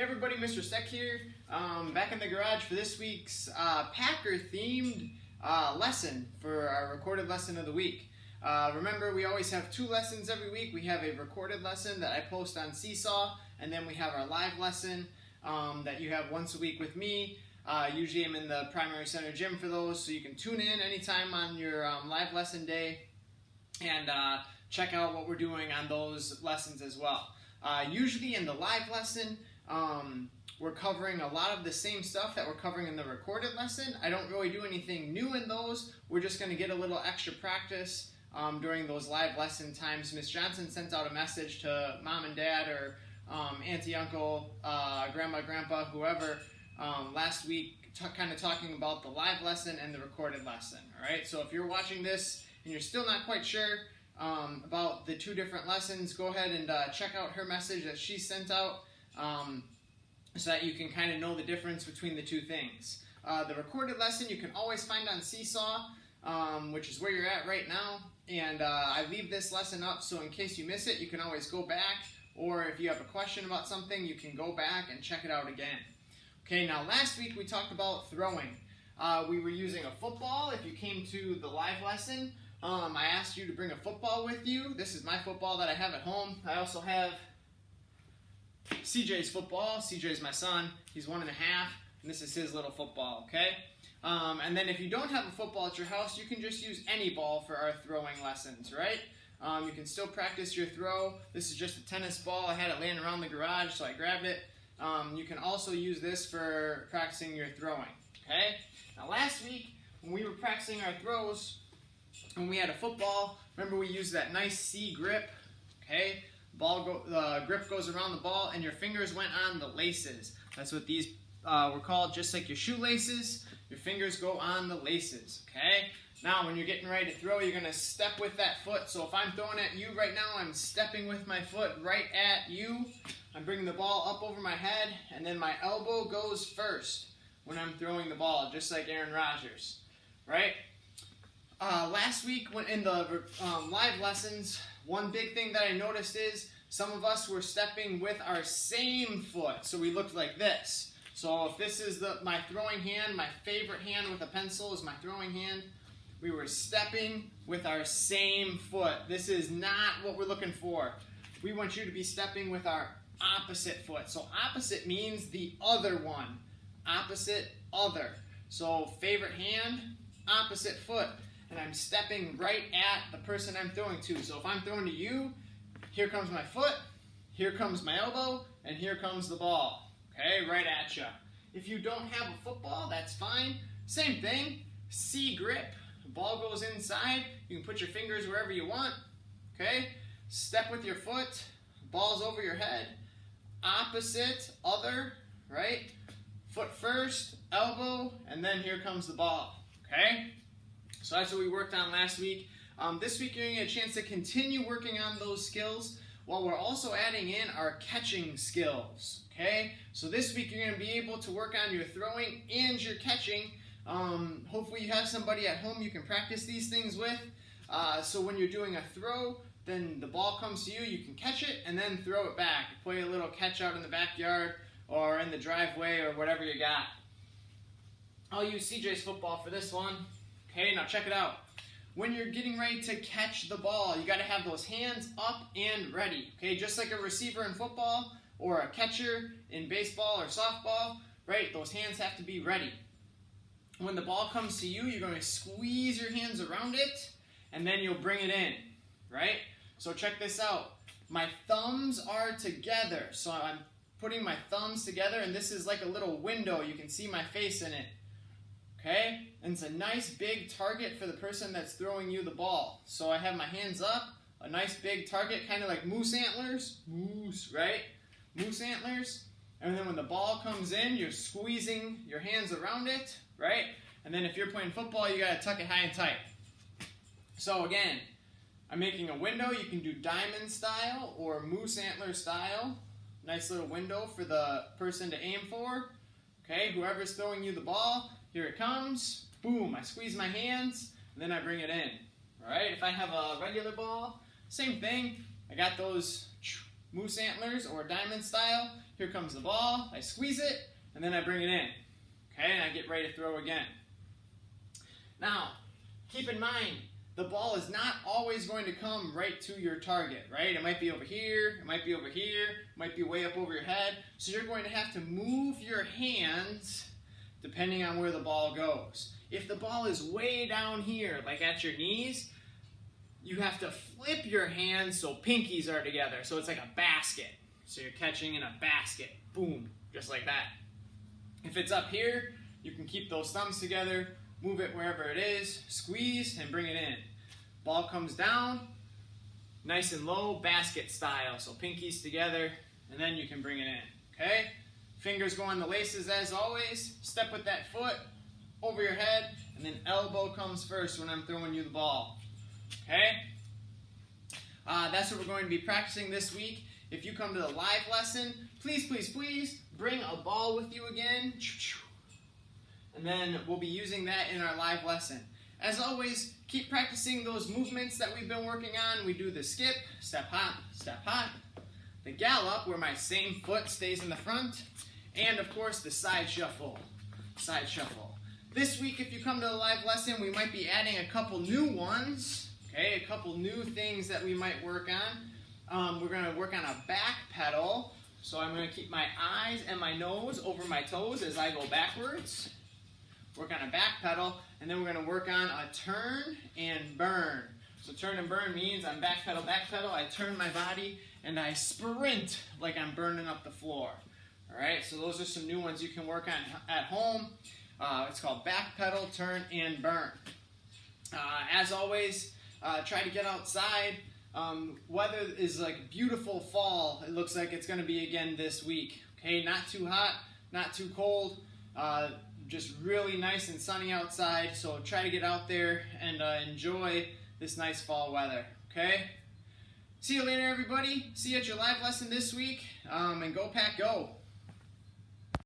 Hey everybody, Mr. Steck here, back in the garage for this week's Packer-themed lesson for our recorded lesson of the week. Remember, we always have two lessons every week. We have a recorded lesson that I post on Seesaw, and then we have our live lesson that you have once a week with me. Usually I'm in the Primary Center gym for those, so you can tune in anytime on your live lesson day and check out what we're doing on those lessons as well. Usually in the live lesson, we're covering a lot of the same stuff that we're covering in the recorded lesson. I don't really do anything new in those. We're just going to get a little extra practice during those live lesson times. Miss Johnson sent out a message to mom and dad or auntie, uncle, grandma, grandpa, whoever, last week, kind of talking about the live lesson and the recorded lesson. All right, so if you're watching this and you're still not quite sure about the two different lessons, go ahead and check out her message that she sent out so that you can kind of know the difference between the two things. The recorded lesson you can always find on Seesaw, which is where you're at right now, and I leave this lesson up so in case you miss it, you can always go back, or if you have a question about something, you can go back and check it out again. Okay, now last week we talked about throwing. We were using a football. If you came to the live lesson, I asked you to bring a football with you. This is my football that I have at home. I also have CJ's football. CJ's my son. He's 1.5, and this is his little football, okay? And then if you don't have a football at your house, you can just use any ball for our throwing lessons, right? You can still practice your throw. This is just a tennis ball. I had it laying around the garage, so I grabbed it. You can also use this for practicing your throwing, okay? Now last week, when we were practicing our throws, when we had a football, remember we used that nice C grip, okay? The grip goes around the ball and your fingers went on the laces. That's what these were called, just like your shoelaces. Your fingers go on the laces, okay? Now when you're getting ready to throw, you're going to step with that foot. So if I'm throwing at you right now, I'm stepping with my foot right at you. I'm bringing the ball up over my head, and then my elbow goes first when I'm throwing the ball, just like Aaron Rodgers, right? Last week when in the live lessons, one big thing that I noticed is some of us were stepping with our same foot. So we looked like this. So if this is my throwing hand, my favorite hand with a pencil is my throwing hand, we were stepping with our same foot. This is not what we're looking for. We want you to be stepping with our opposite foot. So opposite means the other one. Opposite, other. So favorite hand, opposite foot. And I'm stepping right at the person I'm throwing to. So if I'm throwing to you, here comes my foot, here comes my elbow, and here comes the ball. Okay, right at you. If you don't have a football, that's fine. Same thing, C grip. The ball goes inside. You can put your fingers wherever you want. Okay, step with your foot, ball's over your head. Opposite, other, right? Foot first, elbow, and then here comes the ball. Okay? So that's what we worked on last week. This week you're going to get a chance to continue working on those skills while we're also adding in our catching skills. Okay? So this week you're going to be able to work on your throwing and your catching. Hopefully you have somebody at home you can practice these things with. So when you're doing a throw, then the ball comes to you, you can catch it and then throw it back. Play a little catch out in the backyard or in the driveway or whatever you got. I'll use CJ's football for this one. Okay, now check it out. When you're getting ready to catch the ball, you got to have those hands up and ready. Okay, just like a receiver in football or a catcher in baseball or softball, right? Those hands have to be ready. When the ball comes to you, you're going to squeeze your hands around it and then you'll bring it in, right? So check this out. My thumbs are together. So I'm putting my thumbs together and this is like a little window. You can see my face in it. Okay? And it's a nice big target for the person that's throwing you the ball. So I have my hands up, a nice big target, kind of like moose antlers. Moose, right? Moose antlers. And then when the ball comes in, you're squeezing your hands around it, right? And then if you're playing football, you got to tuck it high and tight. So again, I'm making a window. You can do diamond style or moose antler style. Nice little window for the person to aim for. Okay, whoever's throwing you the ball, here it comes. Boom, I squeeze my hands, and then I bring it in. All right, if I have a regular ball, same thing. I got those moose antlers or diamond style. Here comes the ball, I squeeze it, and then I bring it in. Okay, and I get ready to throw again. Now, keep in mind, the ball is not always going to come right to your target, right? It might be over here, it might be over here, it might be way up over your head. So you're going to have to move your hands depending on where the ball goes. If the ball is way down here, like at your knees, you have to flip your hands so pinkies are together. So it's like a basket. So you're catching in a basket. Boom, just like that. If it's up here, you can keep those thumbs together, move it wherever it is, squeeze, and bring it in. Ball comes down, nice and low, basket style. So pinkies together, and then you can bring it in, okay? Fingers go on the laces as always. Step with that foot over your head, and then elbow comes first when I'm throwing you the ball, okay? That's what we're going to be practicing this week. If you come to the live lesson, please, please, please bring a ball with you again. And then we'll be using that in our live lesson. As always, keep practicing those movements that we've been working on. We do the skip, step hop, the gallop, where my same foot stays in the front, and of course the side shuffle, This week, if you come to the live lesson, we might be adding a couple new ones, okay, a couple new things that we might work on. We're going to work on a back pedal, so I'm going to keep my eyes and my nose over my toes as I go backwards. Work on a back pedal, and then we're going to work on a turn and burn. So turn and burn means I'm back pedal, I turn my body, and I sprint like I'm burning up the floor. All right, so those are some new ones you can work on at home. It's called back pedal, turn, and burn. As always, try to get outside. Weather is like beautiful fall. It looks like it's going to be again this week. Okay, not too hot, not too cold. Just really nice and sunny outside, so try to get out there and enjoy this nice fall weather, okay? See you later, everybody. See you at your live lesson this week, and go Pack Go!